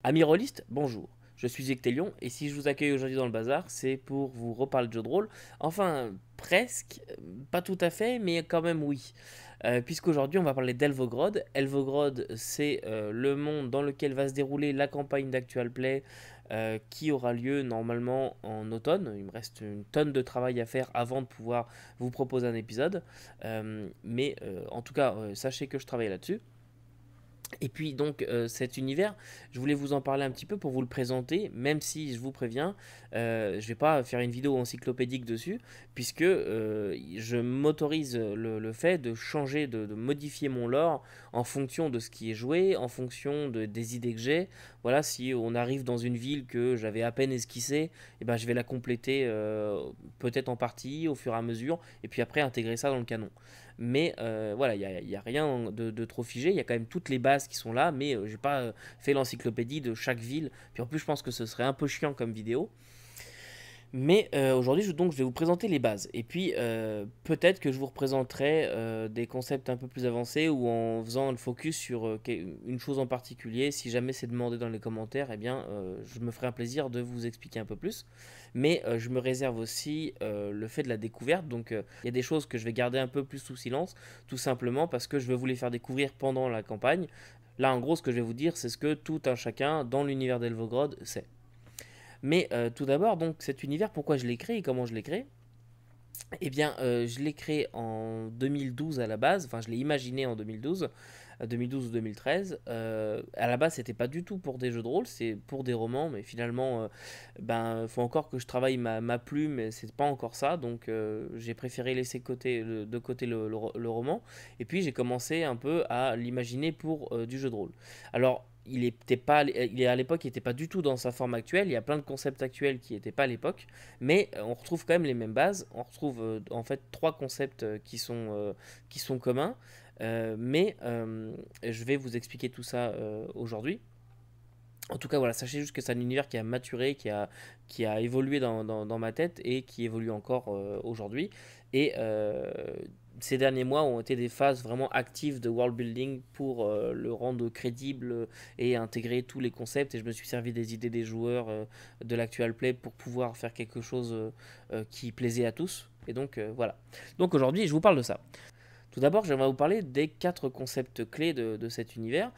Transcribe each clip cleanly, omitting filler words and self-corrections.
Amis rôlistes, bonjour. Je suis Ectelion et si je vous accueille aujourd'hui dans le bazar, c'est pour vous reparler de jeux de rôle. Enfin, presque, pas tout à fait, mais quand même oui. Puisqu'aujourd'hui on va parler d'Elvogrod. Elvogrod, c'est le monde dans lequel va se dérouler la campagne d'Actual Play qui aura lieu normalement en automne. Il me reste une tonne de travail à faire avant de pouvoir vous proposer un épisode. Mais en tout cas, sachez que je travaille là-dessus. Et puis donc cet univers, je voulais vous en parler un petit peu pour vous le présenter, même si je vous préviens, je ne vais pas faire une vidéo encyclopédique dessus, puisque je m'autorise le fait de changer, de modifier mon lore en fonction de ce qui est joué, en fonction des idées que j'ai. Voilà, si on arrive dans une ville que j'avais à peine esquissée, eh ben, je vais la compléter peut-être en partie au fur et à mesure, et puis après intégrer ça dans le canon. Mais voilà, il y a rien de trop figé. Il y a quand même toutes les bases qui sont là, mais j'ai pas fait l'encyclopédie de chaque ville. Puis en plus, je pense que ce serait un peu chiant comme vidéo. Mais aujourd'hui, donc, je vais vous présenter les bases. Et puis, peut-être que je vous représenterai des concepts un peu plus avancés ou en faisant le focus sur une chose en particulier. Si jamais c'est demandé dans les commentaires, eh bien, je me ferai un plaisir de vous expliquer un peu plus. Mais je me réserve aussi le fait de la découverte. Donc, il y a des choses que je vais garder un peu plus sous silence, tout simplement parce que je veux vous les faire découvrir pendant la campagne. Là, en gros, ce que je vais vous dire, c'est ce que tout un chacun dans l'univers d'Elvogrod sait. Mais tout d'abord, donc cet univers, pourquoi je l'ai créé et comment je l'ai créé? Eh bien, je l'ai créé en 2012 à la base, enfin je l'ai imaginé en 2012, 2012 ou 2013. À la base, c'était pas du tout pour des jeux de rôle, c'est pour des romans, mais finalement, ben, faut encore que je travaille ma plume, et c'est pas encore ça, donc j'ai préféré laisser de côté le roman, et puis j'ai commencé un peu à l'imaginer pour du jeu de rôle. Alors, à l'époque, il n'était pas du tout dans sa forme actuelle. Il y a plein de concepts actuels qui n'étaient pas à l'époque, mais on retrouve quand même les mêmes bases. On retrouve en fait trois concepts qui sont communs. Mais je vais vous expliquer tout ça aujourd'hui. En tout cas, voilà, sachez juste que c'est un univers qui a maturé, qui a évolué dans ma tête et qui évolue encore aujourd'hui. Et ces derniers mois ont été des phases vraiment actives de world building pour le rendre crédible et intégrer tous les concepts. Et je me suis servi des idées des joueurs de l'actual play pour pouvoir faire quelque chose qui plaisait à tous. Et donc voilà. Donc aujourd'hui, je vous parle de ça. Tout d'abord, j'aimerais vous parler des quatre concepts clés de cet univers.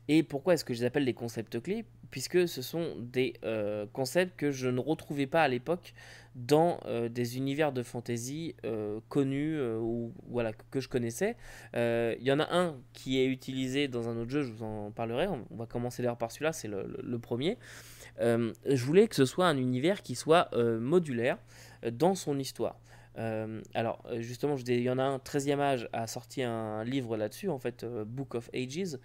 Et pourquoi est-ce que je les appelle les concepts clés? Puisque ce sont des concepts que je ne retrouvais pas à l'époque dans des univers de fantasy connus ou voilà, que je connaissais. Il y en a un qui est utilisé dans un autre jeu, je vous en parlerai. On va commencer d'ailleurs par celui-là, c'est le premier. Je voulais que ce soit un univers qui soit modulaire dans son histoire. Justement, il y en a un, 13e âge a sorti un livre là-dessus, en fait, Book of Ages,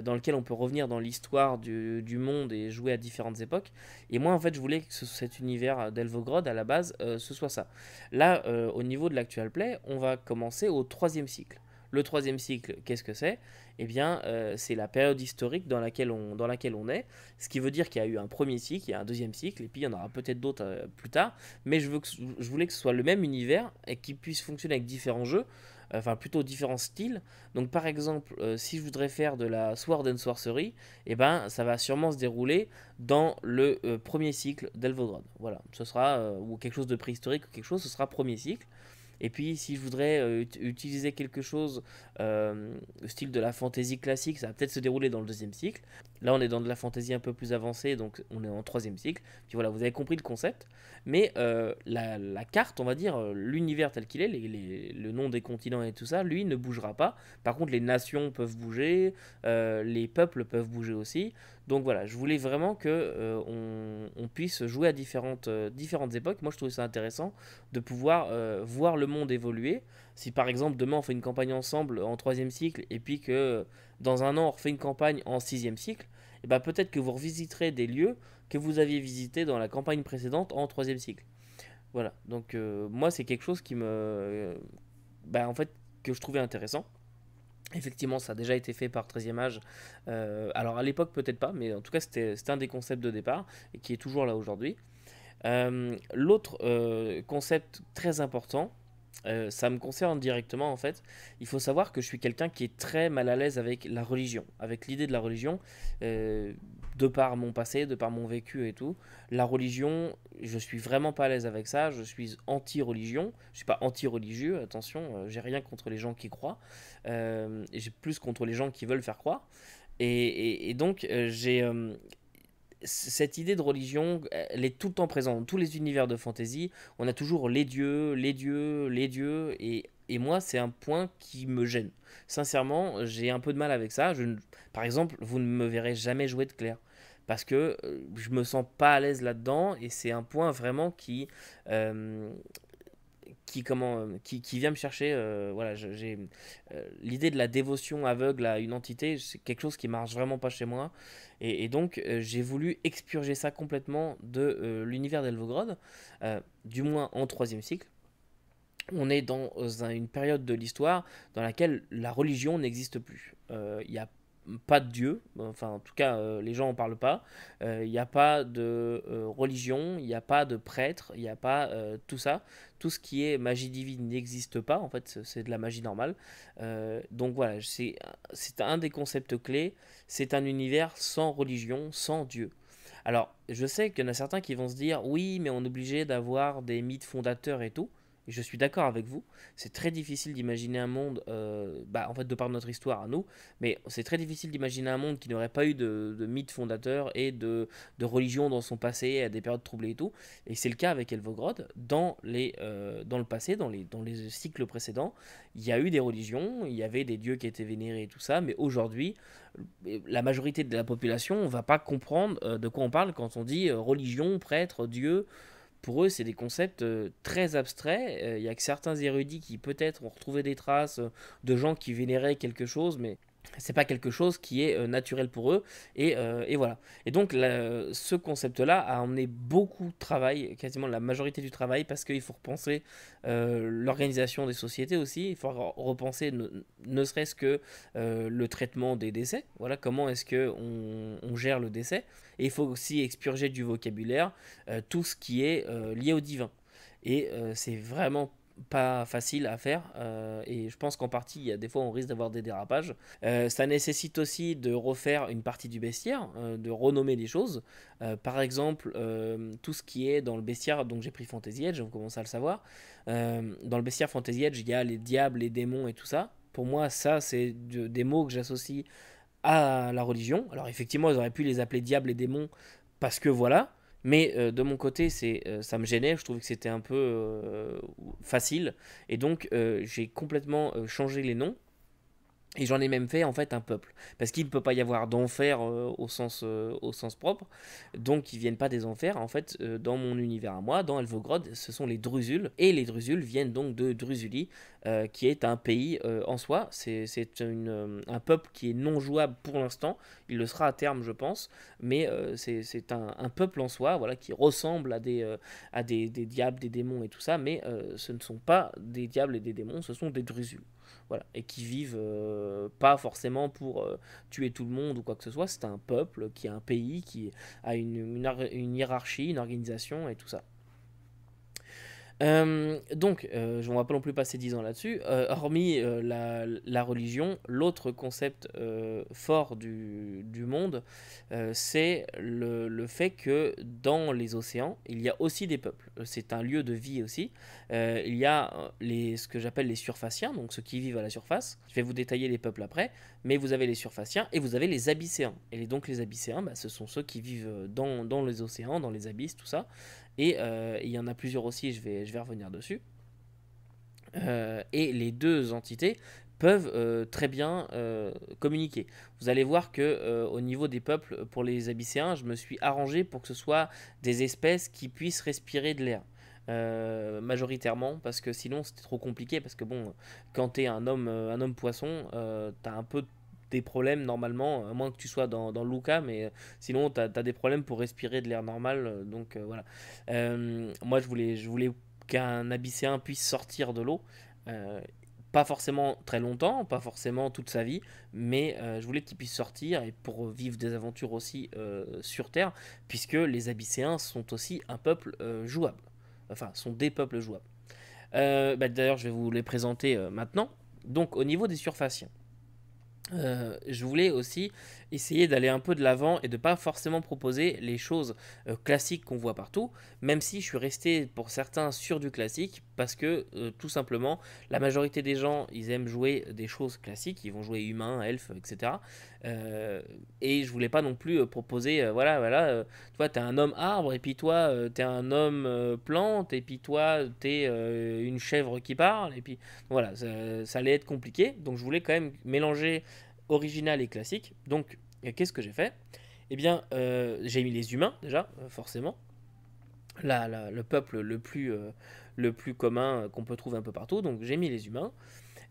dans lequel on peut revenir dans l'histoire du monde et jouer à différentes époques. Et moi, en fait, je voulais que cet univers d'Elvogrod, à la base, ce soit ça. Là, au niveau de l'actual play, on va commencer au troisième cycle. Le troisième cycle, qu'est-ce que c'est? Eh bien, c'est la période historique dans laquelle on est, ce qui veut dire qu'il y a eu un premier cycle, il y a un deuxième cycle, et puis il y en aura peut-être d'autres plus tard, mais je voulais que ce soit le même univers et qu'il puisse fonctionner avec différents jeux, enfin plutôt différents styles. Donc par exemple, si je voudrais faire de la Sword and Sorcery, eh ben, ça va sûrement se dérouler dans le premier cycle d'Elvogrod. Voilà, ce sera, ou quelque chose de préhistorique ou quelque chose, ce sera premier cycle. Et puis, si je voudrais utiliser quelque chose style de la fantasy classique, ça va peut-être se dérouler dans le deuxième cycle. Là, on est dans de la fantasy un peu plus avancée, donc on est en troisième cycle. Puis voilà, vous avez compris le concept. Mais la carte, on va dire, l'univers tel qu'il est, le nom des continents et tout ça, lui, ne bougera pas. Par contre, les nations peuvent bouger, les peuples peuvent bouger aussi. Donc voilà, je voulais vraiment que on puisse jouer à différentes époques. Moi, je trouvais ça intéressant de pouvoir voir le monde évoluer. Si par exemple demain on fait une campagne ensemble en troisième cycle et puis que dans un an on refait une campagne en sixième cycle, et ben peut-être que vous revisiterez des lieux que vous aviez visités dans la campagne précédente en troisième cycle. Voilà, donc moi c'est quelque chose qui en fait, que je trouvais intéressant. Effectivement, ça a déjà été fait par 13e âge. Alors à l'époque peut-être pas, mais en tout cas c'était un des concepts de départ et qui est toujours là aujourd'hui. L'autre concept très important, ça me concerne directement en fait. Il faut savoir que je suis quelqu'un qui est très mal à l'aise avec la religion, avec l'idée de la religion. Euh, de par mon passé, de par mon vécu et tout. La religion, je suis vraiment pas à l'aise avec ça. Je suis anti-religion. Je suis pas anti-religieux, attention. J'ai rien contre les gens qui croient. J'ai plus contre les gens qui veulent faire croire. Et donc, j'ai cette idée de religion, elle est tout le temps présente dans tous les univers de fantasy. On a toujours les dieux, les dieux, les dieux, et moi, c'est un point qui me gêne. Sincèrement, j'ai un peu de mal avec ça. Par exemple, vous ne me verrez jamais jouer de clerc. Parce que je me sens pas à l'aise là-dedans, et c'est un point vraiment euh, qui vient me chercher. Voilà, j'ai l'idée de la dévotion aveugle à une entité, c'est quelque chose qui marche vraiment pas chez moi. Et donc, j'ai voulu expurger ça complètement de l'univers d'Elvogrod, du moins en troisième cycle. On est dans une période de l'histoire dans laquelle la religion n'existe plus. Il n'y a pas de Dieu, enfin en tout cas les gens n'en parlent pas. Il n'y a pas de religion, il n'y a pas de prêtre, il n'y a pas tout ça. Tout ce qui est magie divine n'existe pas, en fait c'est de la magie normale. Donc voilà, c'est un des concepts clés, c'est un univers sans religion, sans Dieu. Alors, je sais qu'il y en a certains qui vont se dire, oui, mais on est obligé d'avoir des mythes fondateurs et tout. Et je suis d'accord avec vous. C'est très difficile d'imaginer un monde, en fait, de par notre histoire à nous, mais c'est très difficile d'imaginer un monde qui n'aurait pas eu de mythe fondateur et de religion dans son passé, à des périodes troublées et tout. Et c'est le cas avec Elvogrod. Dans le passé, dans les cycles précédents, il y a eu des religions, il y avait des dieux qui étaient vénérés et tout ça, mais aujourd'hui, la majorité de la population ne va pas comprendre de quoi on parle quand on dit religion, prêtre, Dieu. Pour eux, c'est des concepts très abstraits. Il y a que certains érudits qui peut-être ont retrouvé des traces de gens qui vénéraient quelque chose, mais c'est pas quelque chose qui est naturel pour eux. Et voilà. Et donc, ce concept-là a emmené beaucoup de travail, quasiment la majorité du travail, parce qu'il faut repenser l'organisation des sociétés aussi. Il faut repenser ne serait-ce que le traitement des décès. Voilà, comment est-ce que on gère le décès. Et il faut aussi expurger du vocabulaire tout ce qui est lié au divin. Et c'est vraiment pas facile à faire et je pense qu'en partie il y a des fois on risque d'avoir des dérapages. Ça nécessite aussi de refaire une partie du bestiaire, de renommer les choses. Par exemple, tout ce qui est dans le bestiaire, donc j'ai pris Fantasy Edge, vous commencez à le savoir. Dans le bestiaire Fantasy Edge, il y a les diables, les démons et tout ça. Pour moi, ça, c'est des mots que j'associe à la religion. Alors effectivement, ils auraient pu les appeler diables et démons parce que voilà. Mais de mon côté, ça me gênait. Je trouvais que c'était un peu facile. Et donc, j'ai complètement changé les noms. Et j'en ai même fait en fait un peuple. Parce qu'il ne peut pas y avoir d'enfer au sens propre. Donc ils viennent pas des enfers. En fait, dans mon univers à moi, dans Elvogrod, ce sont les Druzuls. Et les Druzuls viennent donc de Drusuli, qui est un pays en soi. C'est un peuple qui est non jouable pour l'instant. Il le sera à terme, je pense. Mais c'est un peuple en soi, voilà, qui ressemble à des diables, des démons et tout ça. Mais ce ne sont pas des diables et des démons, ce sont des Druzuls. Voilà, et qui vivent pas forcément pour tuer tout le monde ou quoi que ce soit. C'est un peuple qui a un pays qui a une hiérarchie, une organisation et tout ça. On va pas non plus passer 10 ans là-dessus. Hormis la religion, l'autre concept fort du monde, c'est le fait que dans les océans, il y a aussi des peuples. C'est un lieu de vie aussi. Il y a ce que j'appelle les surfaciens, donc ceux qui vivent à la surface. Je vais vous détailler les peuples après, mais vous avez les surfaciens et vous avez les abysséens. Et donc les abysséens, ce sont ceux qui vivent dans les océans, dans les abysses, tout ça. Et il y en a plusieurs aussi, je vais revenir dessus. Et les deux entités peuvent très bien communiquer. Vous allez voir que au niveau des peuples, pour les abysséens, je me suis arrangé pour que ce soit des espèces qui puissent respirer de l'air. Majoritairement, parce que sinon c'était trop compliqué, parce que bon, quand t'es un homme poisson, t'as un peu des problèmes normalement, à moins que tu sois dans Luca, mais sinon t'as as des problèmes pour respirer de l'air normal, donc voilà. Moi je voulais qu'un abysséen puisse sortir de l'eau, euh, pas forcément très longtemps, pas forcément toute sa vie, mais je voulais qu'il puisse sortir et pour vivre des aventures aussi sur Terre, puisque les abysséens sont aussi un peuple jouable, enfin sont des peuples jouables. D'ailleurs je vais vous les présenter maintenant. Donc au niveau des surfaciens, Je voulais aussi essayer d'aller un peu de l'avant et de pas forcément proposer les choses classiques qu'on voit partout, même si je suis resté pour certains sur du classique, parce que tout simplement, la majorité des gens, ils aiment jouer des choses classiques, ils vont jouer humain, elfe, etc. Et je voulais pas non plus proposer, tu vois, t'es un homme arbre, et puis toi, t'es un homme plante, et puis toi, t'es une chèvre qui parle, et puis voilà, ça allait être compliqué, donc je voulais quand même mélanger original et classique. Donc, qu'est-ce que j'ai fait? Eh bien, j'ai mis les humains, déjà, forcément. Le peuple le plus commun qu'on peut trouver un peu partout. Donc, j'ai mis les humains.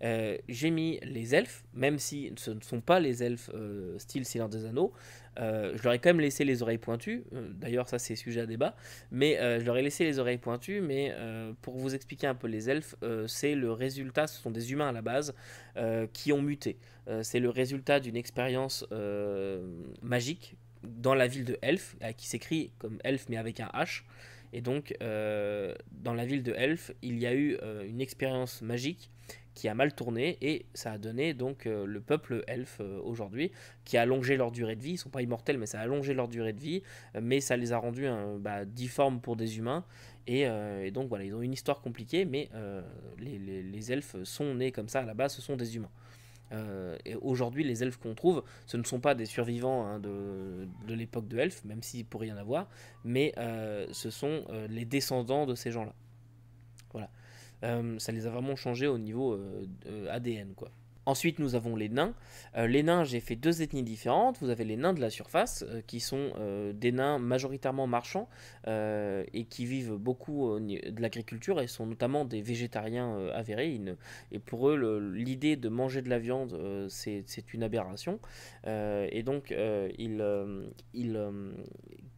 J'ai mis les elfes, même si ce ne sont pas les elfes style Seigneur des Anneaux. Je leur ai quand même laissé les oreilles pointues. D'ailleurs, ça, c'est sujet à débat. Mais je leur ai laissé les oreilles pointues. Mais pour vous expliquer un peu les elfes, c'est le résultat, ce sont des humains à la base qui ont muté. C'est le résultat d'une expérience magique dans la ville de Elf, qui s'écrit comme Elf mais avec un H. Et donc, dans la ville de Elf, il y a eu une expérience magique qui a mal tourné et ça a donné donc le peuple elfe aujourd'hui qui a allongé leur durée de vie. Ils sont pas immortels mais ça a allongé leur durée de vie, mais ça les a rendus difformes pour des humains et donc voilà, ils ont une histoire compliquée mais les elfes sont nés comme ça à la base, ce sont des humains. Et aujourd'hui, les elfes qu'on trouve, ce ne sont pas des survivants hein, de l'époque de elfes, même s'il pourrait y en avoir, mais ce sont les descendants de ces gens-là. Voilà. Ça les a vraiment changés au niveau ADN, quoi. Ensuite, nous avons les nains. Les nains, j'ai fait deux ethnies différentes. Vous avez les nains de la surface, qui sont des nains majoritairement marchands et qui vivent beaucoup de l'agriculture et sont notamment des végétariens avérés. Et pour eux, l'idée de manger de la viande, c'est une aberration. Et donc, ils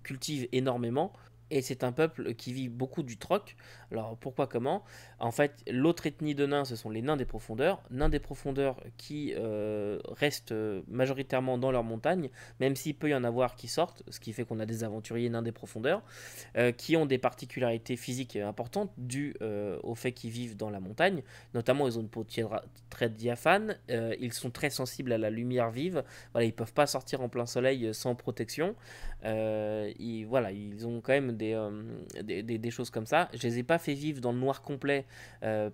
cultivent énormément. Et c'est un peuple qui vit beaucoup du troc. Alors pourquoi, comment? En fait, l'autre ethnie de nains, ce sont les nains des profondeurs. Nains des profondeurs qui restent majoritairement dans leurs montagnes, même s'il peut y en avoir qui sortent, ce qui fait qu'on a des aventuriers nains des profondeurs, qui ont des particularités physiques importantes dues au fait qu'ils vivent dans la montagne. Notamment, ils ont une peau très diaphane, ils sont très sensibles à la lumière vive. Voilà, ils ne peuvent pas sortir en plein soleil sans protection. Voilà, ils ont quand même des choses comme ça. Je les ai pas fait vivre dans le noir complet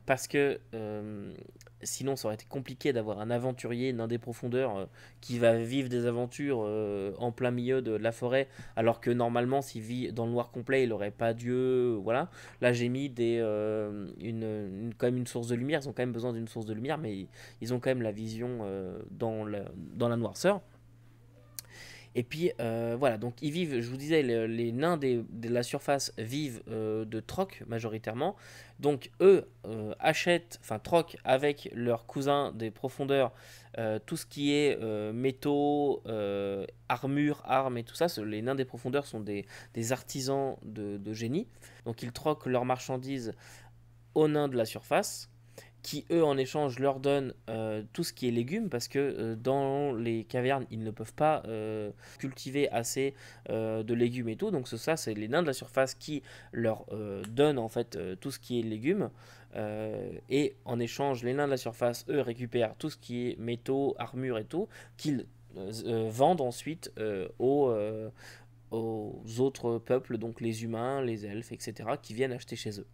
parce que sinon ça aurait été compliqué d'avoir un aventurier nain des profondeurs qui va vivre des aventures en plein milieu de la forêt alors que normalement s'il vit dans le noir complet il n'aurait pas Dieu. Voilà. Là j'ai mis quand même une source de lumière. Ils ont quand même besoin d'une source de lumière mais ils ont quand même la vision dans la noirceur. Et puis voilà, donc ils vivent, je vous disais, les nains de la surface vivent de troc majoritairement. Donc eux troquent avec leurs cousins des profondeurs tout ce qui est métaux, armure, armes et tout ça. Les nains des profondeurs sont des artisans de génie. Donc ils troquent leurs marchandises aux nains de la surface qui eux en échange leur donnent tout ce qui est légumes parce que dans les cavernes ils ne peuvent pas cultiver assez de légumes et tout, donc c'est les nains de la surface qui leur donnent en fait tout ce qui est légumes et en échange les nains de la surface eux récupèrent tout ce qui est métaux, armure et tout qu'ils vendent ensuite aux autres peuples, donc les humains, les elfes, etc., qui viennent acheter chez eux.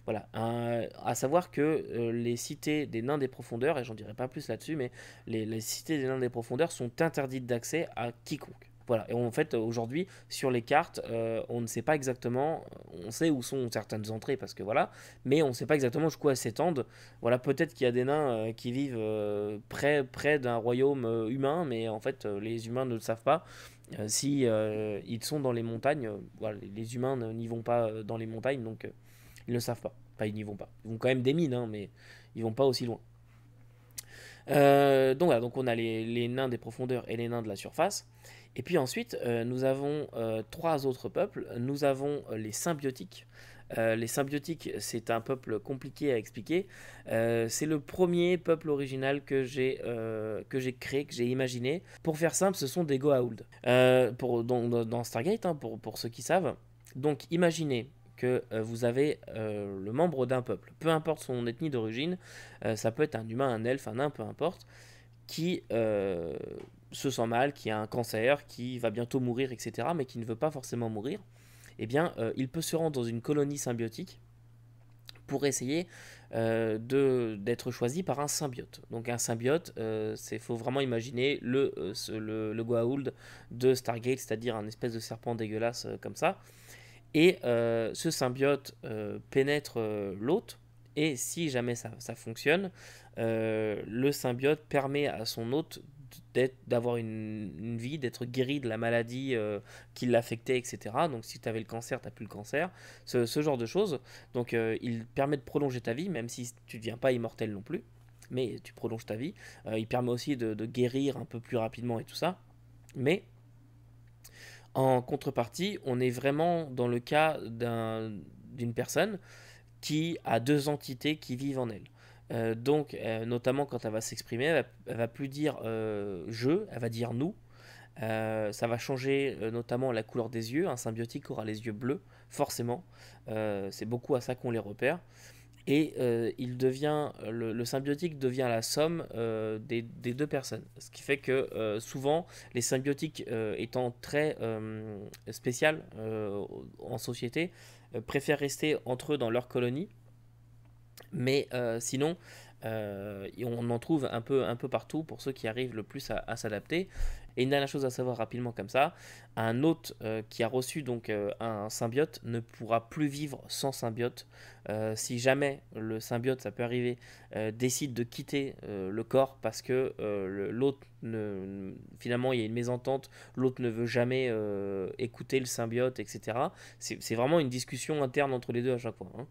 Voilà, à savoir que les cités des nains des profondeurs, et j'en dirai pas plus là-dessus, mais les cités des nains des profondeurs sont interdites d'accès à quiconque. Voilà, et en fait aujourd'hui sur les cartes, on ne sait pas exactement, on sait où sont certaines entrées parce que voilà, mais on ne sait pas exactement jusqu'où elles s'étendent. Voilà, peut-être qu'il y a des nains qui vivent près d'un royaume humain, mais en fait les humains ne le savent pas. Si ils sont dans les montagnes, voilà, les humains n'y vont pas dans les montagnes, donc ils ne savent pas. Enfin, ils n'y vont pas. Ils vont quand même des mines, hein, mais ils vont pas aussi loin. Donc voilà, donc on a les nains des profondeurs et les nains de la surface. Et puis ensuite, nous avons trois autres peuples. Nous avons les symbiotiques. Les symbiotiques, c'est un peuple compliqué à expliquer. C'est le premier peuple original que j'ai créé, que j'ai imaginé. Pour faire simple, ce sont des Goa'uld. Dans Stargate, hein, pour ceux qui savent. Donc imaginez que vous avez le membre d'un peuple, peu importe son ethnie d'origine, ça peut être un humain, un elfe, un nain, peu importe, qui se sent mal, qui a un cancer, qui va bientôt mourir, etc., mais qui ne veut pas forcément mourir, eh bien, il peut se rendre dans une colonie symbiotique pour essayer d'être choisi par un symbiote. Donc un symbiote, il faut vraiment imaginer le Goa'uld de Stargate, c'est-à-dire un espèce de serpent dégueulasse comme ça. Et ce symbiote pénètre l'hôte, et si jamais ça fonctionne, le symbiote permet à son hôte d'avoir une vie, d'être guéri de la maladie qui l'affectait, etc. Donc si tu avais le cancer, tu n'as plus le cancer, ce genre de choses. Donc il permet de prolonger ta vie, même si tu ne deviens pas immortel non plus, mais tu prolonges ta vie. Il permet aussi de guérir un peu plus rapidement et tout ça. Mais en contrepartie, on est vraiment dans le cas d'une personne qui a deux entités qui vivent en elle. Donc, notamment quand elle va s'exprimer, elle va plus dire je, elle va dire nous. Ça va changer notamment la couleur des yeux. Un symbiotique aura les yeux bleus, forcément. C'est beaucoup à ça qu'on les repère. Et le symbiotique devient la somme des deux personnes. Ce qui fait que souvent, les symbiotiques étant très spéciales en société, préfèrent rester entre eux dans leur colonie. Mais sinon, on en trouve un peu partout pour ceux qui arrivent le plus à s'adapter. Et une dernière chose à savoir rapidement comme ça, un hôte qui a reçu donc un symbiote ne pourra plus vivre sans symbiote. Si jamais le symbiote, ça peut arriver, décide de quitter le corps parce que l'hôte, finalement il y a une mésentente, l'hôte ne veut jamais écouter le symbiote, etc. C'est vraiment une discussion interne entre les deux à chaque fois, hein.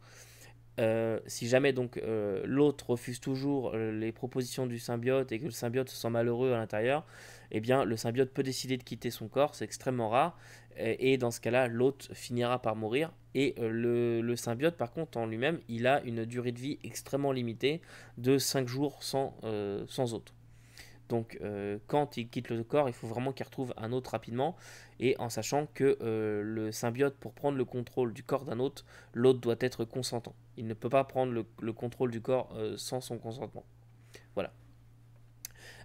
Si jamais donc l'autre refuse toujours les propositions du symbiote et que le symbiote se sent malheureux à l'intérieur, eh bien le symbiote peut décider de quitter son corps, c'est extrêmement rare, et dans ce cas-là, l'hôte finira par mourir. Et le symbiote, par contre, en lui-même, il a une durée de vie extrêmement limitée de 5 jours sans hôte. Donc quand il quitte le corps, il faut vraiment qu'il retrouve un hôte rapidement, et en sachant que le symbiote, pour prendre le contrôle du corps d'un hôte, l'hôte doit être consentant. Il ne peut pas prendre le contrôle du corps sans son consentement. Voilà.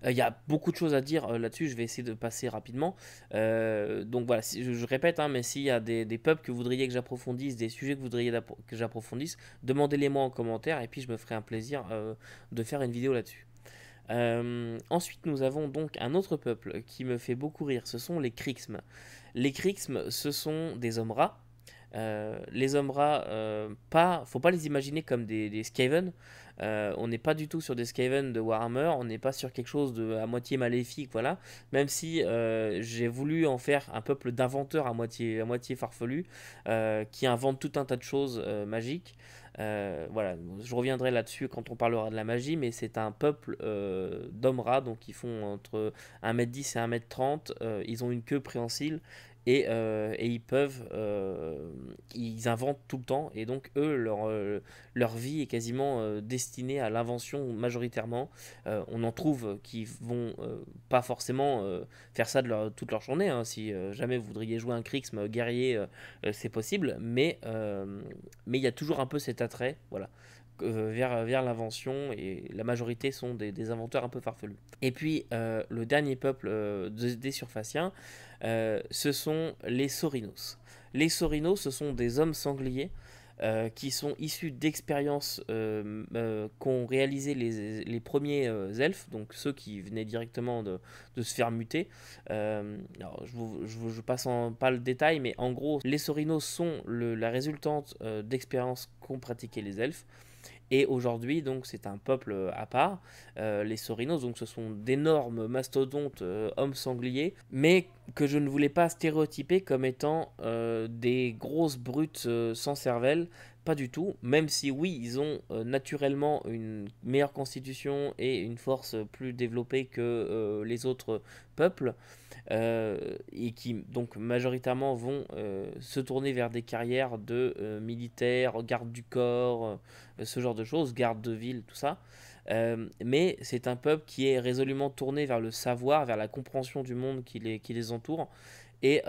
Il y a beaucoup de choses à dire là-dessus, je vais essayer de passer rapidement. Donc voilà, je répète, hein, mais s'il y a des peuples que vous voudriez que j'approfondisse, des sujets que vous voudriez que j'approfondisse, demandez-les moi en commentaire, et puis je me ferai un plaisir de faire une vidéo là-dessus. Ensuite, nous avons donc un autre peuple qui me fait beaucoup rire, ce sont les Krixmes. Les Krixmes, ce sont des hommes rats. Les hommes rats, faut pas les imaginer comme des Skaven. On n'est pas du tout sur des Skaven de Warhammer, on n'est pas sur quelque chose de à moitié maléfique, voilà. Même si j'ai voulu en faire un peuple d'inventeurs à moitié farfelus, qui inventent tout un tas de choses magiques. Voilà, je reviendrai là-dessus quand on parlera de la magie, mais c'est un peuple d'hommes rats, donc ils font entre 1m10 et 1m30, ils ont une queue préhensile, et ils inventent tout le temps, et donc eux, leur vie est quasiment destinée à l'invention majoritairement. On en trouve qui vont pas forcément faire ça toute leur journée, hein. Si jamais vous voudriez jouer un Krixme guerrier, c'est possible, mais il y a toujours un peu cet attrait, voilà, vers l'invention, et la majorité sont des inventeurs un peu farfelus. Et puis le dernier peuple des Surfaciens, ce sont les Sorinos. Les Sorinos, ce sont des hommes sangliers qui sont issus d'expériences qu'ont réalisé les premiers elfes, donc ceux qui venaient directement de se faire muter. Alors, je passe pas le détail, mais en gros, les Sorinos sont la résultante d'expériences qu'ont pratiqué les elfes. Et aujourd'hui, donc, c'est un peuple à part, les Sorinos. Donc, ce sont d'énormes mastodontes, hommes sangliers, mais que je ne voulais pas stéréotyper comme étant des grosses brutes sans cervelle. Pas du tout, même si oui, ils ont naturellement une meilleure constitution et une force plus développée que les autres peuples, et qui donc majoritairement vont se tourner vers des carrières de militaires, garde du corps, ce genre de choses, garde de ville, tout ça. Mais c'est un peuple qui est résolument tourné vers le savoir, vers la compréhension du monde qui les entoure. Et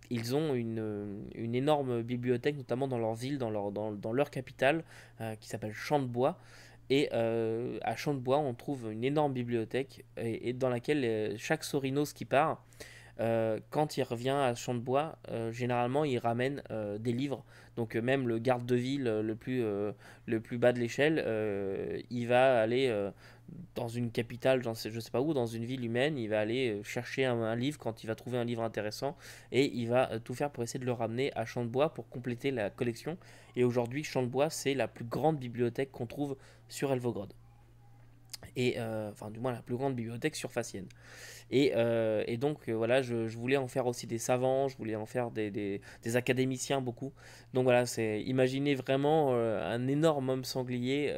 ils ont une énorme bibliothèque, notamment dans leur ville, dans leur capitale, qui s'appelle Champ de Bois. Et à Champ de Bois, on trouve une énorme bibliothèque et dans laquelle chaque Sorinos qui part, quand il revient à Champ de Bois, généralement il ramène des livres. Donc même le garde de ville le plus bas de l'échelle, il va aller dans une capitale, je sais pas où, dans une ville humaine, il va aller chercher un livre quand il va trouver un livre intéressant et il va tout faire pour essayer de le ramener à Champ de Bois pour compléter la collection. Et aujourd'hui, Champ de Bois, c'est la plus grande bibliothèque qu'on trouve sur Elvogrod. Et enfin, du moins, la plus grande bibliothèque surfacienne. Et donc, voilà, je voulais en faire aussi des savants, je voulais en faire des académiciens beaucoup. Donc voilà, imaginez vraiment un énorme homme sanglier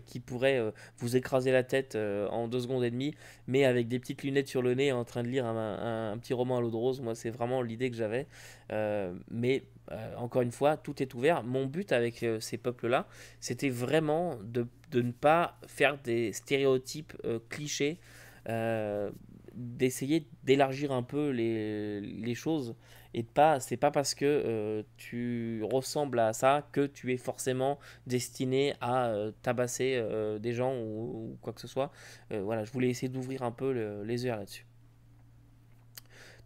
qui pourrait vous écraser la tête en 2 secondes et demie, mais avec des petites lunettes sur le nez en train de lire un petit roman à l'eau de rose. Moi, c'est vraiment l'idée que j'avais. Mais encore une fois, tout est ouvert. Mon but avec ces peuples-là, c'était vraiment de ne pas faire des stéréotypes clichés. euh, D'essayer d'élargir un peu les choses et de pas c'est pas parce que tu ressembles à ça que tu es forcément destiné à tabasser des gens ou quoi que ce soit. Voilà, je voulais essayer d'ouvrir un peu les yeux là-dessus.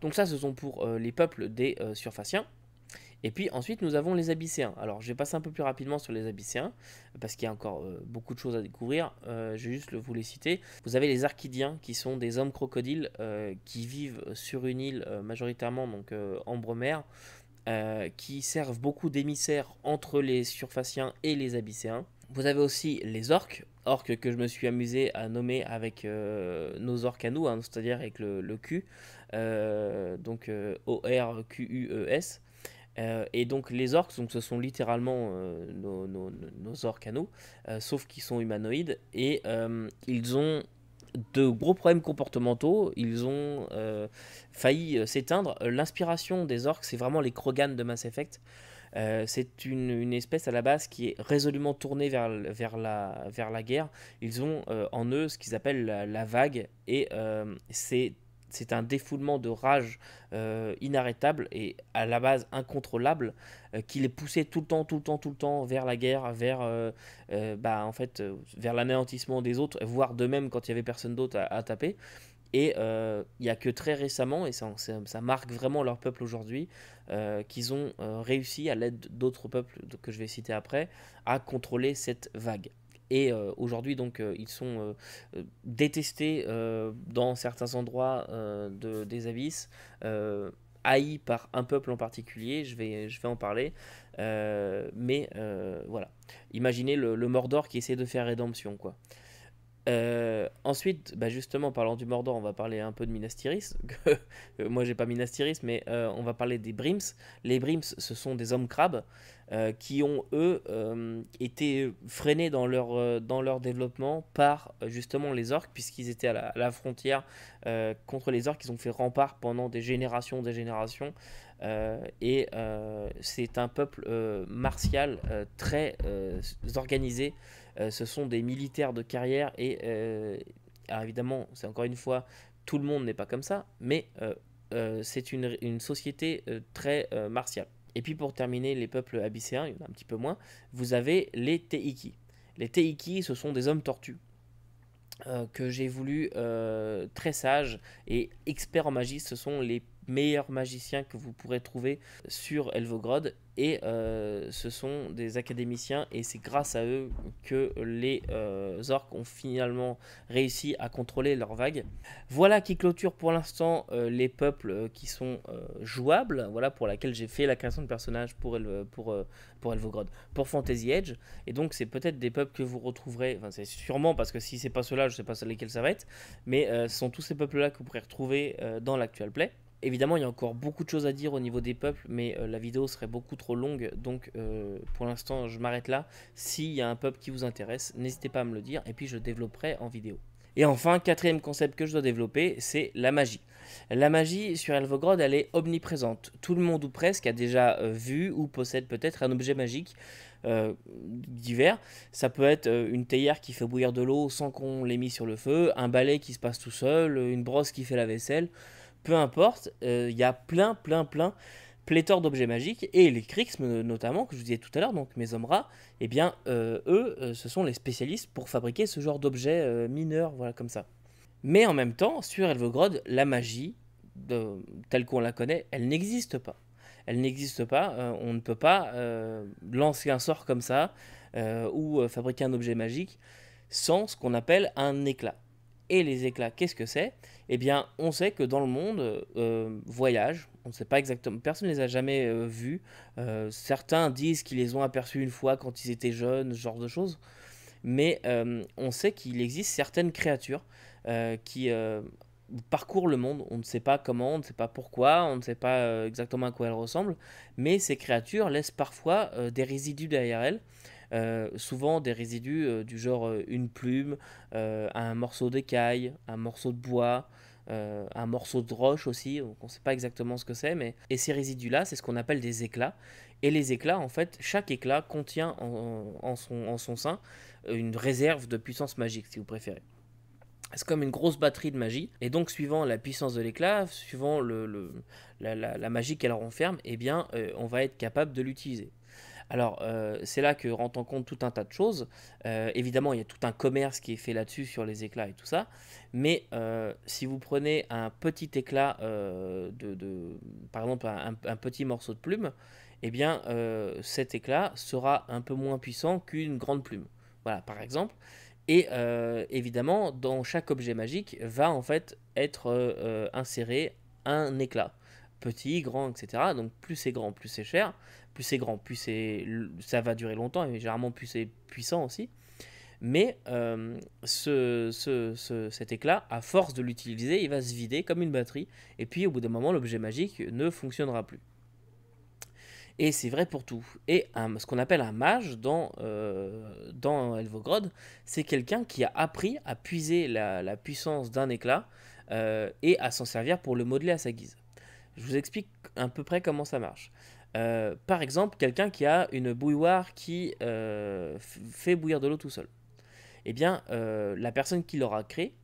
Donc ça, ce sont pour les peuples des Surfaciens. Et puis ensuite, nous avons les Abysséens. Alors, je vais passer un peu plus rapidement sur les Abysséens, parce qu'il y a encore beaucoup de choses à découvrir. Je vais juste vous les citer. Vous avez les Archidiens, qui sont des hommes crocodiles qui vivent sur une île majoritairement, donc Ambremer, qui servent beaucoup d'émissaires entre les Surfaciens et les Abysséens. Vous avez aussi les orques que je me suis amusé à nommer avec nos orques à nous, hein, c'est-à-dire avec le Q, donc ORQUES. Et donc les orques, donc ce sont littéralement nos orques à nous, sauf qu'ils sont humanoïdes et ils ont de gros problèmes comportementaux. Ils ont failli s'éteindre. L'inspiration des orques, c'est vraiment les Krogan de Mass Effect. C'est une espèce à la base qui est résolument tournée vers la guerre. Ils ont en eux ce qu'ils appellent la vague et c'est un défoulement de rage inarrêtable et à la base incontrôlable qui les poussait tout le temps vers la guerre, en fait, vers l'anéantissement des autres, voire d'eux-mêmes quand il y avait personne d'autre à taper. Et il n'y a que très récemment, et ça marque vraiment leur peuple aujourd'hui, qu'ils ont réussi, à l'aide d'autres peuples que je vais citer après, à contrôler cette vague. Et aujourd'hui, donc, ils sont détestés dans certains endroits des abysses, haïs par un peuple en particulier, je vais en parler. Voilà. Imaginez le Mordor qui essaie de faire rédemption, quoi. Ensuite, bah justement, parlant du Mordor, on va parler un peu de Minas Tirith. Moi, j'ai pas Minas Tirith, mais on va parler des Brims. Les Brims, ce sont des hommes crabes qui ont, eux, été freinés dans leur développement par justement les orques, puisqu'ils étaient à la frontière contre les orques. Ils ont fait rempart pendant des générations, c'est un peuple martial très organisé. Ce sont des militaires de carrière et alors évidemment, c'est encore une fois, tout le monde n'est pas comme ça, mais c'est une société très martiale. Et puis pour terminer, les peuples abysséens, il y en a un petit peu moins, vous avez les Teiki. Les Teiki, ce sont des hommes tortues que j'ai voulu très sages et experts en magie. Ce sont les meilleurs magiciens que vous pourrez trouver sur Elvogrod et ce sont des académiciens et c'est grâce à eux que les orques ont finalement réussi à contrôler leur vague. Voilà qui clôture pour l'instant les peuples qui sont jouables, voilà pour laquelle j'ai fait la création de personnages pour Elvogrod, pour Fantasy Edge. Et donc c'est peut-être des peuples que vous retrouverez, enfin c'est sûrement parce que si c'est pas ceux-là, je sais pas lesquels ça va être, mais ce sont tous ces peuples-là que vous pourrez retrouver dans l'actual play. Évidemment, il y a encore beaucoup de choses à dire au niveau des peuples, mais la vidéo serait beaucoup trop longue, donc pour l'instant je m'arrête là. S'il y a un peuple qui vous intéresse, n'hésitez pas à me le dire, et puis je développerai en vidéo. Et enfin, quatrième concept que je dois développer, c'est la magie. La magie sur Elvogrod, elle est omniprésente. Tout le monde ou presque a déjà vu ou possède peut-être un objet magique divers. Ça peut être une théière qui fait bouillir de l'eau sans qu'on l'ait mis sur le feu, un balai qui se passe tout seul, une brosse qui fait la vaisselle. Peu importe, il y a plein pléthore d'objets magiques, et les Krixm notamment, que je vous disais tout à l'heure, donc mes hommes rats, eh bien, ce sont les spécialistes pour fabriquer ce genre d'objets mineurs, voilà, comme ça. Mais en même temps, sur Elvogrod, la magie, telle qu'on la connaît, elle n'existe pas. Elle n'existe pas, on ne peut pas lancer un sort comme ça, ou fabriquer un objet magique, sans ce qu'on appelle un éclat. Et les éclats, qu'est-ce que c'est? Eh bien, on sait que dans le monde, voyage, on ne sait pas exactement, personne ne les a jamais vus. Certains disent qu'ils les ont aperçus une fois quand ils étaient jeunes, ce genre de choses. Mais on sait qu'il existe certaines créatures qui parcourent le monde. On ne sait pas comment, on ne sait pas pourquoi, on ne sait pas exactement à quoi elles ressemblent. Mais ces créatures laissent parfois des résidus derrière elles. Souvent des résidus du genre une plume, un morceau d'écaille, un morceau de bois, un morceau de roche aussi, donc on ne sait pas exactement ce que c'est, mais... Et ces résidus-là, c'est ce qu'on appelle des éclats. Et les éclats, en fait, chaque éclat contient en son sein une réserve de puissance magique, si vous préférez. C'est comme une grosse batterie de magie, et donc suivant la puissance de l'éclat, suivant la magie qu'elle renferme, eh bien, on va être capable de l'utiliser. Alors, c'est là que rentre en compte tout un tas de choses. Évidemment, il y a tout un commerce qui est fait là-dessus, sur les éclats et tout ça. Mais si vous prenez un petit éclat, par exemple un petit morceau de plume, eh bien, cet éclat sera un peu moins puissant qu'une grande plume. Voilà, par exemple. Et évidemment, dans chaque objet magique va en fait être inséré un éclat. Petit, grand, etc. Donc plus c'est grand, plus c'est cher. Plus c'est grand, plus ça va durer longtemps, et généralement plus c'est puissant aussi. Mais cet éclat, à force de l'utiliser, il va se vider comme une batterie. Et puis au bout d'un moment, l'objet magique ne fonctionnera plus. Et c'est vrai pour tout. Et ce qu'on appelle un mage dans Elvogrod, c'est quelqu'un qui a appris à puiser la puissance d'un éclat et à s'en servir pour le modeler à sa guise. Je vous explique à peu près comment ça marche. Par exemple, quelqu'un qui a une bouilloire qui fait bouillir de l'eau tout seul. Eh bien, la personne qui l'aura créé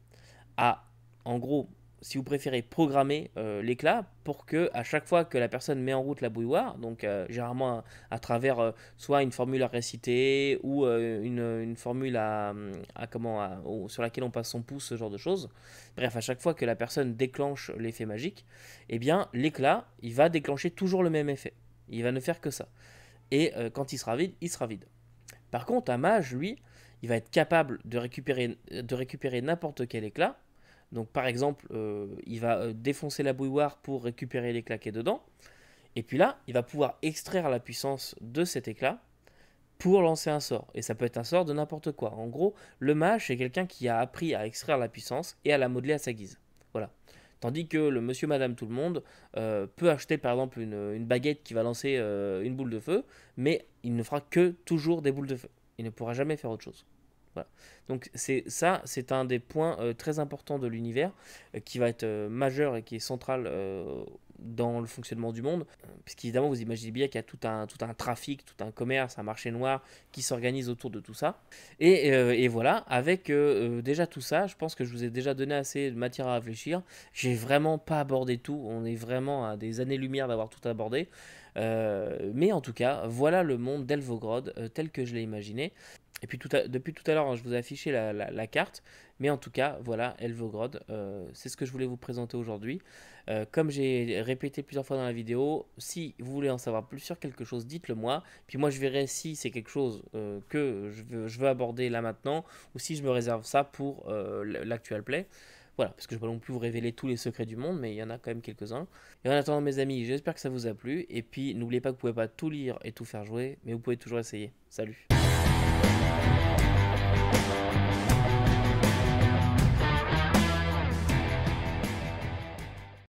a, en gros, si vous préférez, programmer l'éclat pour que à chaque fois que la personne met en route la bouilloire, donc généralement à travers soit une formule à réciter ou une formule sur laquelle on passe son pouce, ce genre de choses. Bref, à chaque fois que la personne déclenche l'effet magique, eh bien l'éclat, il va déclencher toujours le même effet. Il va ne faire que ça. Et quand il sera vide, il sera vide. Par contre, un mage, lui, il va être capable de récupérer n'importe quel éclat. Donc par exemple, il va défoncer la bouilloire pour récupérer l'éclat qui est dedans. Et puis là, il va pouvoir extraire la puissance de cet éclat pour lancer un sort. Et ça peut être un sort de n'importe quoi. En gros, le mage, c'est quelqu'un qui a appris à extraire la puissance et à la modeler à sa guise. Voilà. Tandis que le monsieur, madame, tout le monde peut acheter par exemple une baguette qui va lancer une boule de feu, mais il ne fera que toujours des boules de feu. Il ne pourra jamais faire autre chose. Voilà. Donc c'est un des points très importants de l'univers qui va être majeur et qui est central dans le fonctionnement du monde, puisqu'évidemment vous imaginez bien qu'il y a tout un trafic, tout un commerce, un marché noir qui s'organise autour de tout ça. Et voilà, avec déjà tout ça, je pense que je vous ai déjà donné assez de matière à réfléchir. J'ai vraiment pas abordé tout, on est vraiment à des années-lumière d'avoir tout abordé. Mais en tout cas, voilà le monde d'Elvogrod tel que je l'ai imaginé. Et puis depuis tout à l'heure, hein, je vous ai affiché la carte, mais en tout cas, voilà, Elvogrod, c'est ce que je voulais vous présenter aujourd'hui. Comme j'ai répété plusieurs fois dans la vidéo, si vous voulez en savoir plus sur quelque chose, dites-le moi. Puis moi, je verrai si c'est quelque chose que je veux aborder là maintenant, ou si je me réserve ça pour l'actual play. Voilà, parce que je ne vais pas non plus vous révéler tous les secrets du monde, mais il y en a quand même quelques-uns. Et en attendant, mes amis, j'espère que ça vous a plu. Et puis, n'oubliez pas que vous ne pouvez pas tout lire et tout faire jouer, mais vous pouvez toujours essayer. Salut!